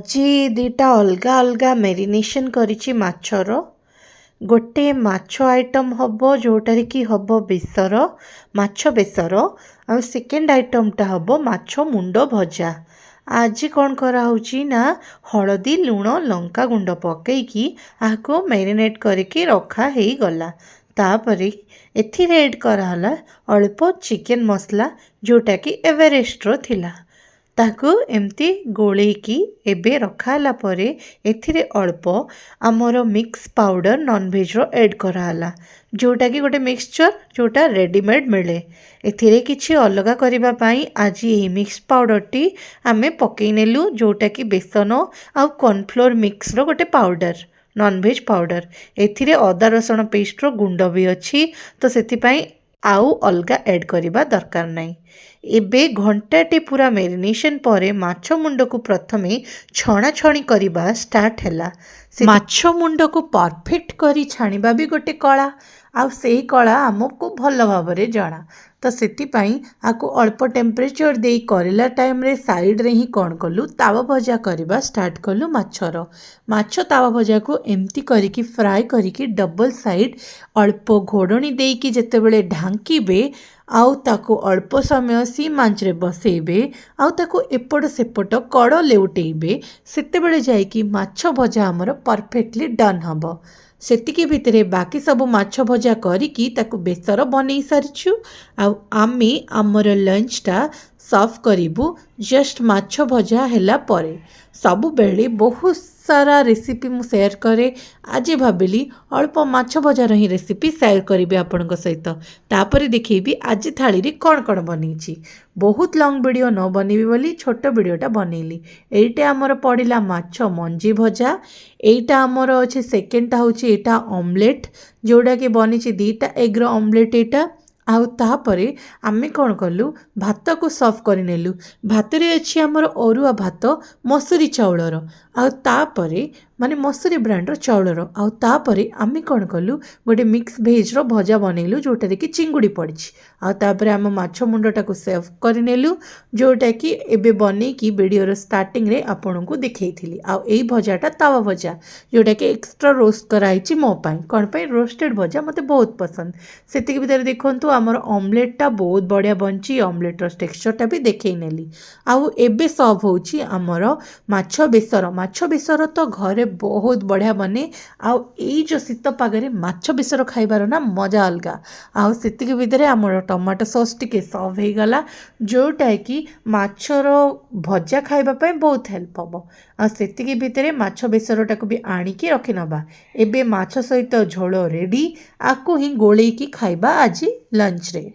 ଆଜି ଦୁଇଟା ଅଲଗା ଅଲଗା ମ୍ୟାରିନେସନ୍ କରିଛି ମାଛର। ଗୋଟେ ମାଛ ଆଇଟମ୍ ହେବ ଯେଉଁଟାରେ କି ହେବ ବେସର, ମାଛ ବେସର। ଆଉ ସେକେଣ୍ଡ ଆଇଟମ୍ଟା ହେବ ମାଛ ମୁଣ୍ଡ ଭଜା। ଆଜି କ'ଣ କରାହେଉଛି ନା ହଳଦୀ, ଲୁଣ, ଲଙ୍କା ଗୁଣ୍ଡ ପକାଇକି ଆକୁ ମ୍ୟାରିନେଟ୍ କରିକି ରଖା ହେଇଗଲା। ତାପରେ ଏଥିରେ ଏଡ଼୍ କରାହେଲା ଅଳ୍ପ ଚିକେନ୍ ମସଲା ଯେଉଁଟାକି ଏଭରେଷ୍ଟର ଥିଲା। ତାକୁ ଏମିତି ଗୋଳେଇକି ଏବେ ରଖା ହେଲା ପରେ ଏଥିରେ ଅଳ୍ପ ଆମର ମିକ୍ସ ପାଉଡ଼ର ନନ୍ଭେଜ୍ର ଏଡ଼୍ କରାହେଲା, ଯେଉଁଟାକି ଗୋଟେ ମିକ୍ସଚର ଯେଉଁଟା ରେଡ଼ିମେଡ଼୍ ମିଳେ। ଏଥିରେ କିଛି ଅଲଗା କରିବା ପାଇଁ ଆଜି ଏହି ମିକ୍ସ ପାଉଡ଼ରଟି ଆମେ ପକାଇ ନେଲୁ, ଯେଉଁଟାକି ବେସନ ଆଉ କର୍ଣ୍ଣଫ୍ଲୋର ମିକ୍ସର ଗୋଟେ ପାଉଡ଼ର, ନନ୍ଭେଜ୍ ପାଉଡ଼ର। ଏଥିରେ ଅଦା ରସୁଣ ପେଷ୍ଟର ଗୁଣ୍ଡ ବି ଅଛି, ତ ସେଥିପାଇଁ ଆଉ ଅଲଗା ଏଡ଼୍ କରିବା ଦରକାର ନାହିଁ। ଏବେ ଘଣ୍ଟାଟେ ପୁରା ମ୍ୟାରିନେସନ୍ ପରେ ମାଛ ମୁଣ୍ଡକୁ ପ୍ରଥମେ ଛଣାଛଣି କରିବା ଷ୍ଟାର୍ଟ ହେଲା। ମାଛ ମୁଣ୍ଡକୁ ପରଫେକ୍ଟ କରି ଛାଣିବା ବି ଗୋଟେ କଳା, ଆଉ ସେହି କଳା ଆମକୁ ଭଲ ଭାବରେ ଜଣା। ତ ସେଥିପାଇଁ ଆକୁ ଅଳ୍ପ ଟେମ୍ପରେଚର ଦେଇ କରିଲା ଟାଇମ୍ରେ ସାଇଡ଼୍ରେ ହିଁ କ'ଣ କଲୁ, ତାୱା ଭଜା କରିବା ଷ୍ଟାର୍ଟ କଲୁ ମାଛର। ମାଛ ତାୱା ଭଜାକୁ ଏମିତି କରିକି ଫ୍ରାଏ କରିକି ଡବଲ ସାଇଡ଼୍ ଅଳ୍ପ ଘୋଡ଼ଣି ଦେଇକି ଯେତେବେଳେ ଢାଙ୍କିବେ ଆଉ ତାକୁ ଅଳ୍ପ ସମୟ ସିମ୍ ଆଞ୍ଚରେ ବସେଇବେ ଆଉ ତାକୁ ଏପଟ ସେପଟ କଡ଼ ଲେଉଟେଇବେ, ସେତେବେଳେ ଯାଇକି ମାଛ ଭଜା ଆମର ପରଫେକ୍ଟଲି ଡନ୍ ହେବ। ସେତିକି ଭିତରେ ବାକି ସବୁ ମାଛ ଭଜା କରିକି ତାକୁ ବେସର ବନେଇ ସାରିଛୁ। ଆଉ ଆମେ ଆମର ଲଞ୍ଚଟା ସର୍ଭ କରିବୁ ଜଷ୍ଟ ମାଛ ଭଜା ହେଲା ପରେ। ସବୁବେଳେ ବହୁତ ସାରା ରେସିପି ମୁଁ ସେୟାର କରେ, ଆଜି ଭାବିଲି ଅଳ୍ପ ମାଛ ଭଜାର ହିଁ ରେସିପି ସେୟାର କରିବି ଆପଣଙ୍କ ସହିତ। ତାପରେ ଦେଖେଇବି ଆଜି ଥାଳିରେ କ'ଣ କ'ଣ ବନେଇଛି। ବହୁତ ଲଙ୍ଗ ଭିଡ଼ିଓ ନ ବନେଇବି ବୋଲି ଛୋଟ ଭିଡ଼ିଓଟା ବନେଇଲି। ଏଇଟା ଆମର ପଡ଼ିଲା ମାଛ ମଞ୍ଜି ଭଜା। ଏଇଟା ଆମର ଅଛି ସେକେଣ୍ଡଟା ହେଉଛି ଏଇଟା ଅମଲେଟ୍, ଯେଉଁଟାକି ବନିଛି ଦୁଇଟା ଏଗ୍ର ଅମଲେଟ୍ ଏଇଟା। ଆଉ ତାପରେ ଆମେ କ'ଣ କଲୁ, ଭାତକୁ ସର୍ଭ କରିନେଲୁ। ଭାତରେ ଅଛି ଆମର ଅରୁଆ ଭାତ ମସୁରୀ ଚାଉଳର, ଆଉ ତାପରେ ମାନେ ମସୁରୀ ବ୍ରାଣ୍ଡର ଚାଉଳର। ଆଉ ତାପରେ ଆମେ କ'ଣ କଲୁ, ଗୋଟେ ମିକ୍ସ ଭେଜ୍ର ଭଜା ବନେଇଲୁ ଯେଉଁଟାରେ କି ଚିଙ୍ଗୁଡ଼ି ପଡ଼ିଛି। ଆଉ ତାପରେ ଆମ ମାଛ ମୁଣ୍ଡଟାକୁ ସର୍ଭ କରିନେଲୁ, ଯେଉଁଟାକି ଏବେ ବନେଇକି ଭିଡ଼ିଓର ଷ୍ଟାର୍ଟିଂରେ ଆପଣଙ୍କୁ ଦେଖେଇଥିଲି। ଆଉ ଏଇ ଭଜାଟା ତାୱା ଭଜା, ଯେଉଁଟାକି ଏକ୍ସଟ୍ରା ରୋଷ୍ଟ କରାହେଇଛି ମୋ ପାଇଁ। କ'ଣ ପାଇଁ, ରୋଷ୍ଟେଡ଼ ଭଜା ମୋତେ ବହୁତ ପସନ୍ଦ। ସେତିକି ଭିତରେ ଦେଖନ୍ତୁ ଆମର ଅମଲେଟ୍ଟା ବହୁତ ବଢ଼ିଆ ବନିଛି, ଅମଲେଟ୍ର ଟେକ୍ସଚରଟା ବି ଦେଖେଇ ନେଲି। ଆଉ ଏବେ ସର୍ଭ ହେଉଛି ଆମର ମାଛ ବେସର। ମାଛ ବେସର ତ ଘରେ ବହୁତ ବଢ଼ିଆ ବନେ, ଆଉ ଏଇ ଯେଉଁ ଶୀତ ପାଗରେ ମାଛ ବେସର ଖାଇବାର ନା ମଜା ଅଲଗା। ଆଉ ସେତିକି ଭିତରେ ଆମର ଟମାଟୋ ସସ୍ ଟିକେ ସର୍ଭ ହେଇଗଲା, ଯେଉଁଟାକି ମାଛର ଭଜା ଖାଇବା ପାଇଁ ବହୁତ ହେଲ୍ପ ହେବ। ଆଉ ସେତିକି ଭିତରେ ମାଛ ବେସରଟାକୁ ବି ଆଣିକି ରଖିନେବା। ଏବେ ମାଛ ସହିତ ଝୋଳ ରେଡ଼ି, ଆକୁ ହିଁ ଗୋଳେଇକି ଖାଇବା ଆଜି ଲଞ୍ଚରେ।